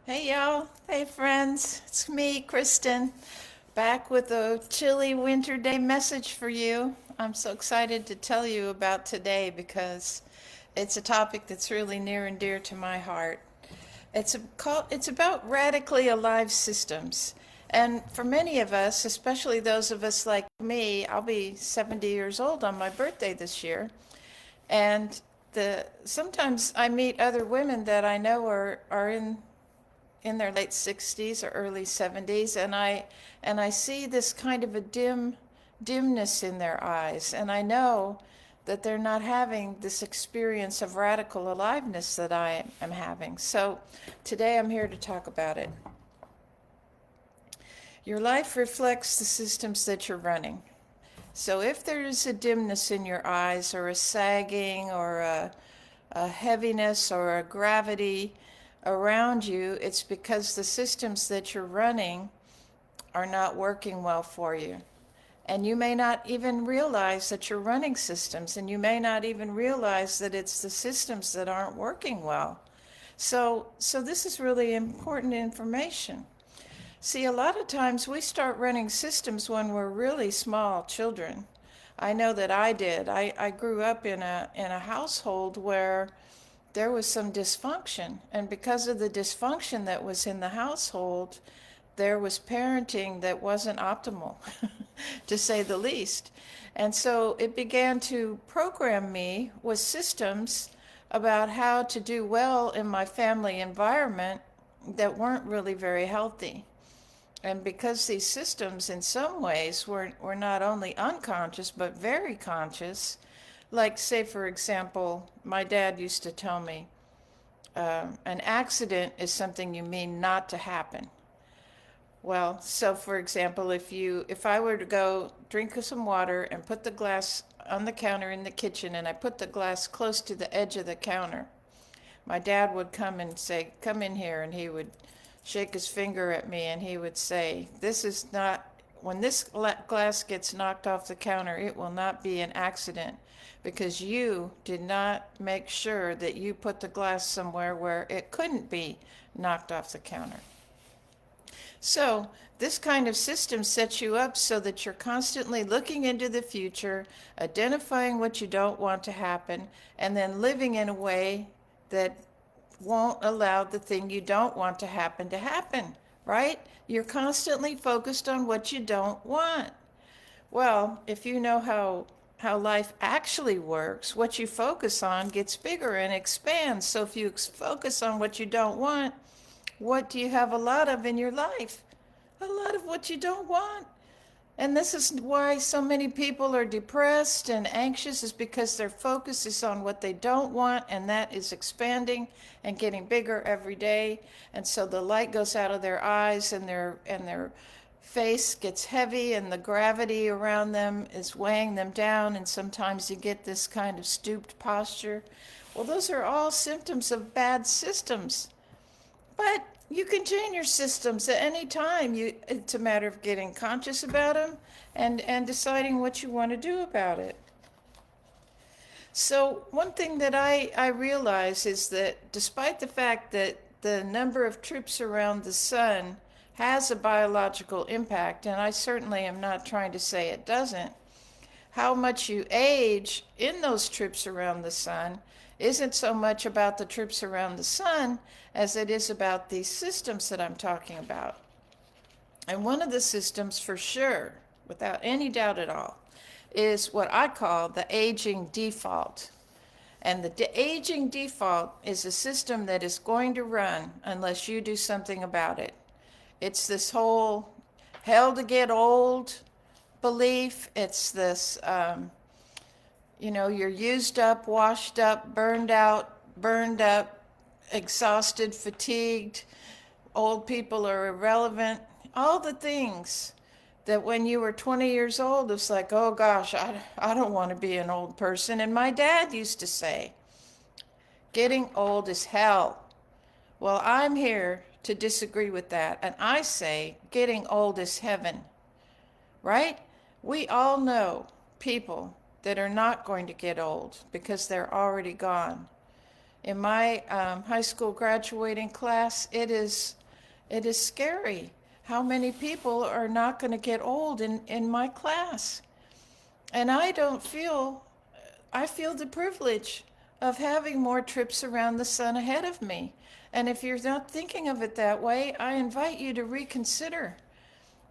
Hey y'all, hey friends, it's me, Kristen, back with a chilly winter day message for you. I'm so excited to tell you about today because it's a topic that's really near and dear to my heart. It's about radically alive systems. And for many of us, especially those of us like me, I'll be 70 years old on my birthday this year. And the sometimes I meet other women that I know are in their late 60s or early 70s, and I see this kind of a dimness in their eyes, and I know that they're not having this experience of radical aliveness that I am having. So today I'm here to talk about it. Your life reflects the systems that you're running. So if there is a dimness in your eyes, or a sagging, or a heaviness, or a gravity around you, it's because the systems that you're running are not working well for you. And you may not even realize that you're running systems, and you may not even realize that it's the systems that aren't working well. So this is really important information. See, a lot of times we start running systems when we're really small children. I know that I did. I grew up in a household where there was some dysfunction. And because of the dysfunction that was in the household, there was parenting that wasn't optimal, to say the least. And so it began to program me with systems about how to do well in my family environment that weren't really very healthy. And because these systems, in some ways, were not only unconscious but very conscious, like, say, for example, my dad used to tell me, an accident is something you mean not to happen. Well, so for example, if I were to go drink some water and put the glass on the counter in the kitchen, and I put the glass close to the edge of the counter, my dad would come and say, "Come in here," and he would shake his finger at me and he would say, "This is not, when this glass gets knocked off the counter, it will not be an accident because you did not make sure that you put the glass somewhere where it couldn't be knocked off the counter." So, this kind of system sets you up so that you're constantly looking into the future, identifying what you don't want to happen, and then living in a way that won't allow the thing you don't want to happen, right? You're constantly focused on what you don't want. Well, if you know how life actually works, what you focus on gets bigger and expands. So if you focus on what you don't want, what do you have a lot of in your life? A lot of what you don't want. And this is why so many people are depressed and anxious, is because their focus is on what they don't want, and that is expanding and getting bigger every day. And so the light goes out of their eyes, and their face gets heavy, and the gravity around them is weighing them down, and sometimes you get this kind of stooped posture. Well, those are all symptoms of bad systems. But you can change your systems at any time. It's a matter of getting conscious about them and deciding what you want to do about it. So one thing that I realize is that despite the fact that the number of trips around the sun has a biological impact, and I certainly am not trying to say it doesn't, how much you age in those trips around the sun isn't so much about the trips around the sun as it is about these systems that I'm talking about. And one of the systems, for sure, without any doubt at all, is what I call the aging default. And the aging default is a system that is going to run unless you do something about it. It's this whole hell to get old belief. It's this, you're used up, washed up, burned up, exhausted, fatigued. Old people are irrelevant. All the things that when you were 20 years old, it's like, oh gosh, I don't want to be an old person. And my dad used to say, getting old is hell. Well, I'm here to disagree with that. And I say, getting old is heaven, right? We all know people that are not going to get old because they're already gone. In my high school graduating class, it is scary how many people are not going to get old in my class. And I feel the privilege of having more trips around the sun ahead of me. And if you're not thinking of it that way, I invite you to reconsider.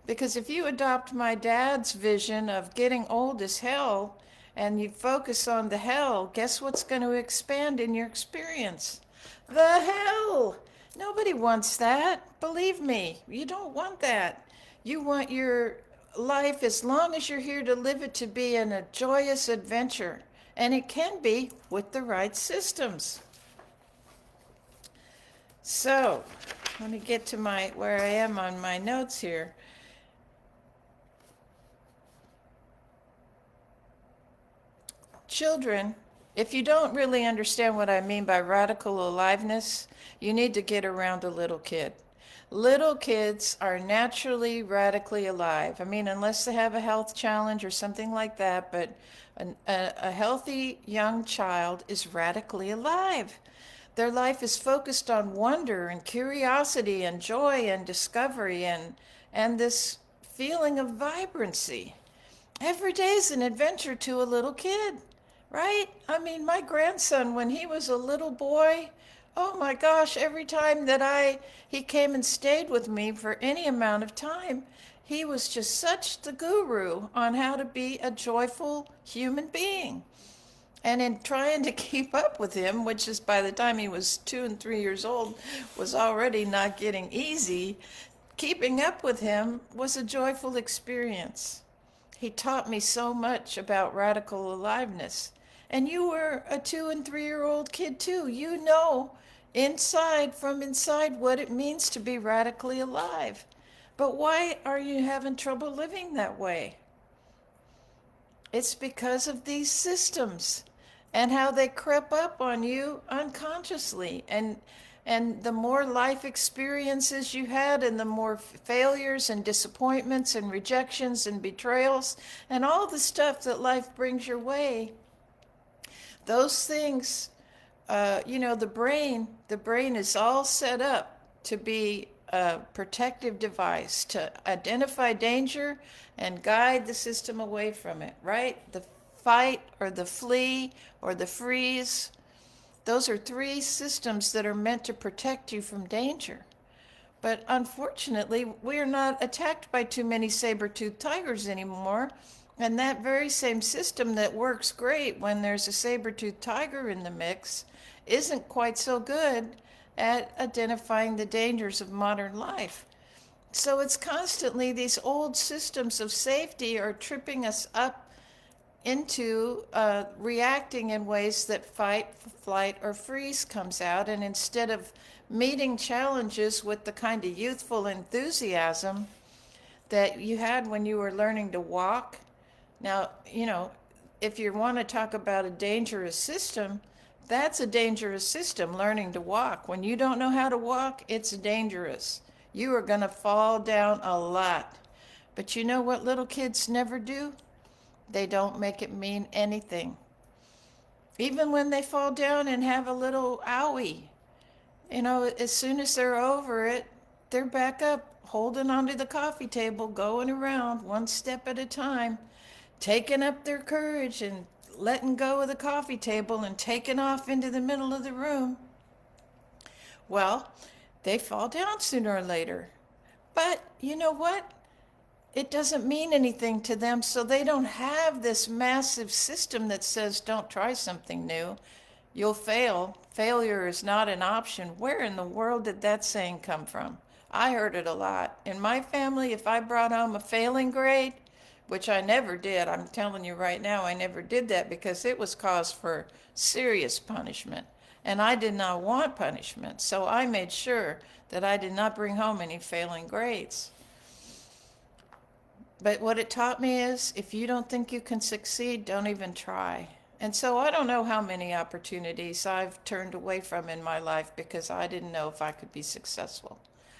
Because if you adopt my dad's vision of getting old as hell and you focus on the hell, guess what's going to expand in your experience? The hell! Nobody wants that. Believe me, you don't want that. You want your life, as long as you're here to live it, to be in a joyous adventure. And it can be with the right systems. So, let me get to where I am on my notes here. Children, if you don't really understand what I mean by radical aliveness, you need to get around a little kid. Little kids are naturally radically alive. I mean, unless they have a health challenge or something like that, but a healthy young child is radically alive. Their life is focused on wonder and curiosity and joy and discovery and this feeling of vibrancy. Every day is an adventure to a little kid, right? I mean, my grandson, when he was a little boy, oh my gosh, every time that he came and stayed with me for any amount of time, he was just such the guru on how to be a joyful human being. And in trying to keep up with him, which is by the time he was 2 and 3 years old, was already not getting easy, keeping up with him was a joyful experience. He taught me so much about radical aliveness. And you were a 2 and 3 year old kid too. You know from inside what it means to be radically alive. But why are you having trouble living that way? It's because of these systems and how they creep up on you unconsciously. And the more life experiences you had, and the more failures and disappointments and rejections and betrayals and all the stuff that life brings your way, those things, the brain is all set up to be a protective device to identify danger and guide the system away from it, right? The fight or the flee or the freeze. Those are three systems that are meant to protect you from danger. But unfortunately, we are not attacked by too many saber-toothed tigers anymore. And that very same system that works great when there's a saber-toothed tiger in the mix isn't quite so good at identifying the dangers of modern life. So it's constantly these old systems of safety are tripping us up into reacting in ways that fight, flight, or freeze comes out. And instead of meeting challenges with the kind of youthful enthusiasm that you had when you were learning to walk. Now, if you want to talk about a dangerous system, that's a dangerous system, learning to walk. When you don't know how to walk, it's dangerous. You are going to fall down a lot. But you know what little kids never do? They don't make it mean anything. Even when they fall down and have a little owie, as soon as they're over it, they're back up, holding onto the coffee table, going around one step at a time, taking up their courage and letting go of the coffee table and taking off into the middle of the room. Well, they fall down sooner or later. But you know what? It doesn't mean anything to them, so they don't have this massive system that says, don't try something new. You'll fail. Failure is not an option. Where in the world did that saying come from? I heard it a lot. In my family, if I brought home a failing grade, which I never did, I'm telling you right now, I never did that because it was cause for serious punishment. And I did not want punishment, so I made sure that I did not bring home any failing grades. But what it taught me is, if you don't think you can succeed, don't even try. And so I don't know how many opportunities I've turned away from in my life because I didn't know if I could be successful.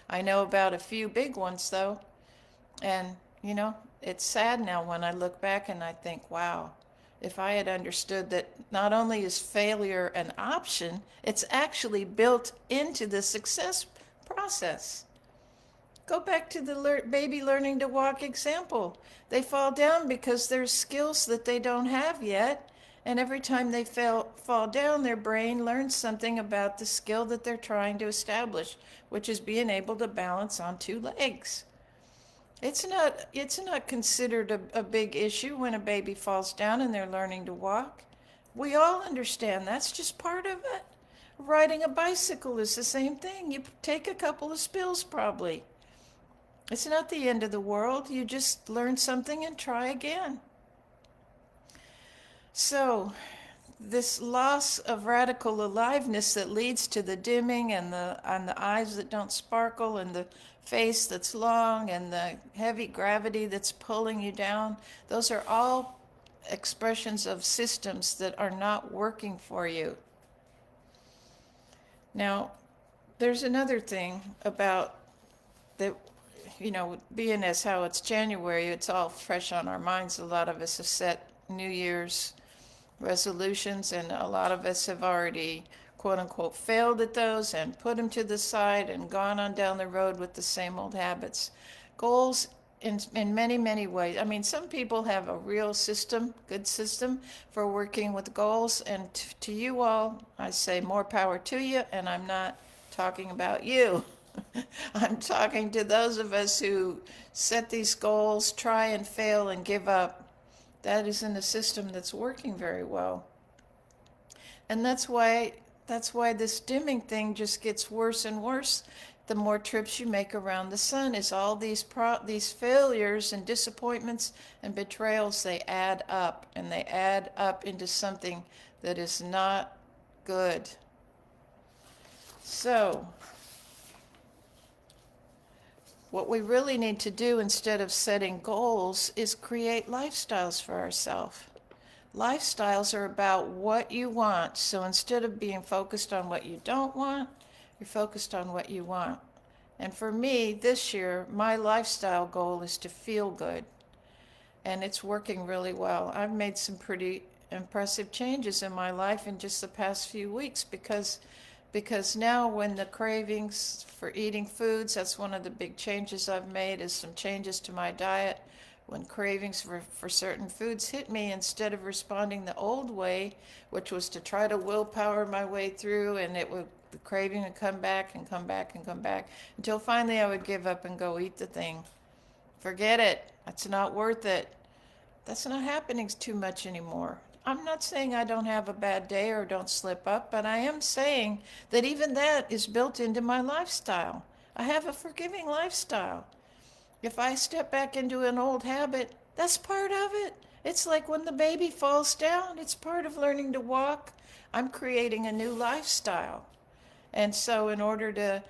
I know about a few big ones, though. And, it's sad now when I look back and I think, wow, if I had understood that not only is failure an option, it's actually built into the success process. Go back to the baby learning to walk example. They fall down because there's skills that they don't have yet. And every time they fall down, their brain learns something about the skill that they're trying to establish, which is being able to balance on two legs. It's not considered a big issue when a baby falls down and they're learning to walk. We all understand that's just part of it. Riding a bicycle is the same thing. You take a couple of spills probably. It's not the end of the world. You just learn something and try again. So, this loss of radical aliveness that leads to the dimming and the eyes that don't sparkle and the face that's long and the heavy gravity that's pulling you down, those are all expressions of systems that are not working for you. Now, there's another thing about that, being as how it's January, it's all fresh on our minds. A lot of us have set New Year's resolutions, and a lot of us have already, quote unquote, failed at those and put them to the side and gone on down the road with the same old habits. Goals in many, many ways. I mean, some people have a real system, good system for working with goals, and to you all, I say more power to you, and I'm not talking about you. I'm talking to those of us who set these goals, try and fail and give up. That isn't a system that's working very well. And that's why this dimming thing just gets worse and worse the more trips you make around the sun. Is all these failures and disappointments and betrayals, they add up, and they add up into something that is not good. So what we really need to do instead of setting goals is create lifestyles for ourselves. Lifestyles are about what you want. So instead of being focused on what you don't want, you're focused on what you want. And for me, this year, my lifestyle goal is to feel good. And it's working really well. I've made some pretty impressive changes in my life in just the past few weeks because now when the cravings for eating foods, that's one of the big changes I've made, is some changes to my diet. When cravings for certain foods hit me, instead of responding the old way, which was to try to willpower my way through, and the craving would come back and come back and come back until finally I would give up and go eat the thing. Forget it. That's not worth it. That's not happening too much anymore. I'm not saying I don't have a bad day or don't slip up, but I am saying that even that is built into my lifestyle. I have a forgiving lifestyle. If I step back into an old habit, that's part of it. It's like when the baby falls down, it's part of learning to walk. I'm creating a new lifestyle. And so in order to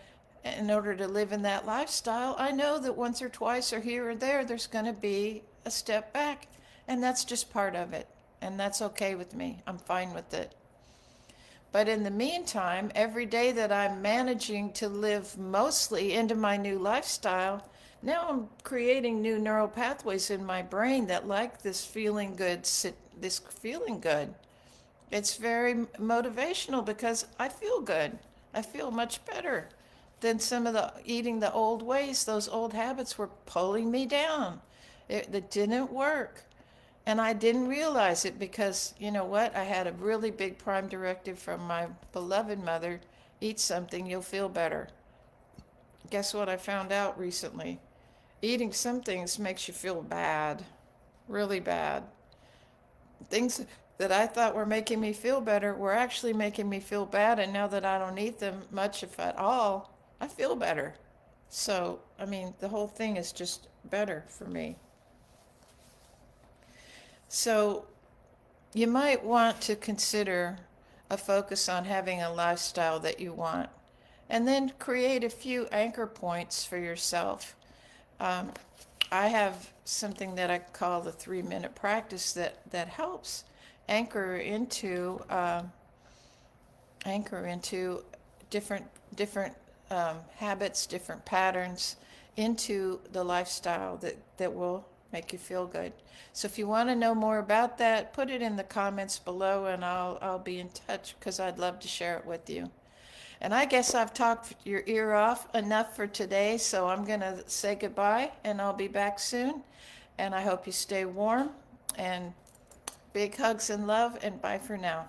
live in that lifestyle, I know that once or twice or here or there, there's going to be a step back. And that's just part of it. And that's okay with me. I'm fine with it. But in the meantime, every day that I'm managing to live mostly into my new lifestyle, now I'm creating new neural pathways in my brain that like this feeling good. It's very motivational because I feel good. I feel much better than some of the eating the old ways. Those old habits were pulling me down. It didn't work. And I didn't realize it because, you know what? I had a really big prime directive from my beloved mother: eat something, you'll feel better. Guess what I found out recently? Eating some things makes you feel bad, really bad. Things that I thought were making me feel better were actually making me feel bad, and now that I don't eat them much, if at all, I feel better. So, I mean, the whole thing is just better for me. So you might want to consider a focus on having a lifestyle that you want, and then create a few anchor points for yourself. I have something that I call the 3-minute practice that helps anchor into different habits, different patterns into the lifestyle that will make you feel good. So if you want to know more about that, put it in the comments below and I'll be in touch because I'd love to share it with you. And I guess I've talked your ear off enough for today, so I'm going to say goodbye and I'll be back soon. And I hope you stay warm, and big hugs and love, and bye for now.